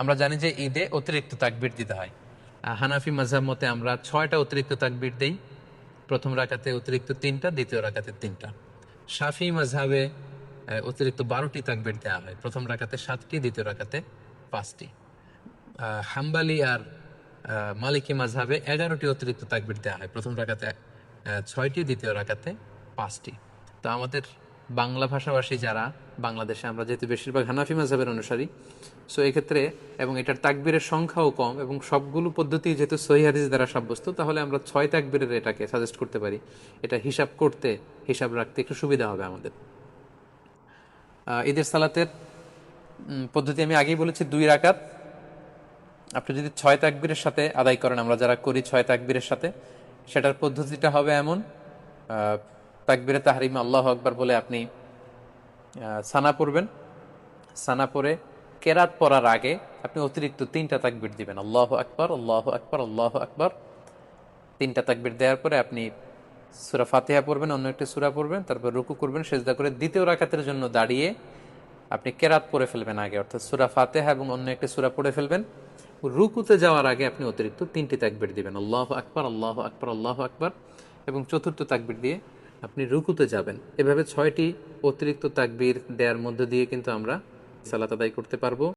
আমরা জানি যে ঈদে অতিরিক্ত তাকবীর দিতে হয়। হানাফি মাযহাব মতে আমরা 6টা অতিরিক্ত তাকবীর দেই। প্রথম রাকাতে অতিরিক্ত 3টা, দ্বিতীয় রাকাতে 3টা। শাফি মাযহাবে অতিরিক্ত 12টি তাকবীর দেওয়া হয়। প্রথম রাকাতে 7টি, দ্বিতীয় রাকাতে 5টি। হাম্বালি আর মালিকি মাযহাবে 11টি অতিরিক্ত তাকবীর দেওয়া হয়। প্রথম রাকাতে 6টি, দ্বিতীয় রাকাতে 5টি। তো আমাদের বাংলা ভাষাভাষী যারা, বাংলাদেশে আমরা যেহেতু বেশিরভাগ হানাফি মাযহাবের অনুসারী, সো এক্ষেত্রে এবং এটার তাকবীরের সংখ্যাও কম এবং সবগুলো পদ্ধতি যেহেতু সহিহ হাদিস দ্বারা সাব্যস্ত, তাহলে আমরা 6 তাকবীরের এটাকে সাজেস্ট করতে পারি। এটা হিসাব রাখতে একটু সুবিধা হবে আমাদের। ঈদের সালাতের পদ্ধতি আমি আগেই বলেছি 2 রাকাত। আপনি যদি 6 তাকবীরের সাথে আদায় করেন, আমরা যারা করি 6 তাকবীরের সাথে, সেটার পদ্ধতিটা হবে এমন: তাকবীরে তাহরিমে আল্লাহু আকবার বলে আপনি সানা পড়বেন। সানা পড়ে কেরাত পড়ার আগে আপনি অতিরিক্ত 3টা তাকবীর দিবেন, আল্লাহু আকবার, আল্লাহু আকবার, আল্লাহু আকবার। 3টা তাকবীর দেওয়ার পরে আপনি সূরা ফাতিহা পড়বেন, অন্য একটি সূরা পড়বেন, তারপর রুকু করবেন, সিজদা করে দ্বিতীয় রাকাতের জন্য দাঁড়িয়ে আপনি কেরাত পড়ে ফেলবেন আগে, অর্থাৎ সূরা ফাতিহা এবং অন্য একটি সূরা পড়ে ফেলবেন। রুকুতে যাওয়ার আগে আপনি অতিরিক্ত 3টি তাকবীর দিবেন, আল্লাহু আকবার, আল্লাহু আকবার, আল্লাহু আকবার, এবং চতুর্থ তাকবীর দিয়ে আপনি রুকুতে যাবেন। এভাবে 6টি অতিরিক্ত তাকবীর দেওয়ার মধ্য দিয়ে কিন্তু আমরা সালাত আদায় করতে পারবো।